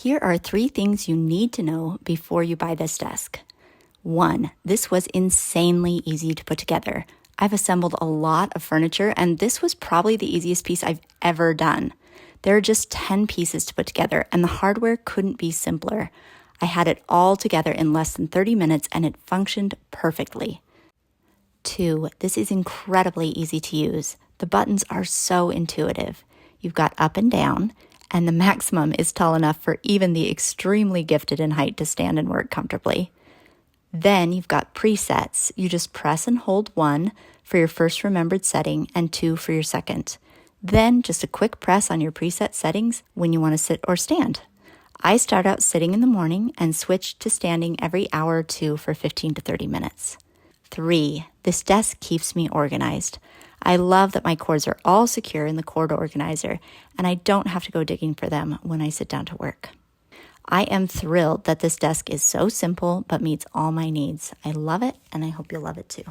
Here are 3 things you need to know before you buy this desk. 1, this was insanely easy to put together. I've assembled a lot of furniture, and this was probably the easiest piece I've ever done. There are just 10 pieces to put together, and the hardware couldn't be simpler. I had it all together in less than 30 minutes, and it functioned perfectly. 2, this is incredibly easy to use. The buttons are so intuitive. You've got up and down, and the maximum is tall enough for even the extremely gifted in height to stand and work comfortably. Then you've got presets. You just press and hold 1 for your first remembered setting and 2 for your second. Then just a quick press on your preset settings when you want to sit or stand. I start out sitting in the morning and switch to standing every hour or 2 for 15 to 30 minutes. 3, this desk keeps me organized. I love that my cords are all secure in the cord organizer, and I don't have to go digging for them when I sit down to work. I am thrilled that this desk is so simple but meets all my needs. I love it, and I hope you'll love it too.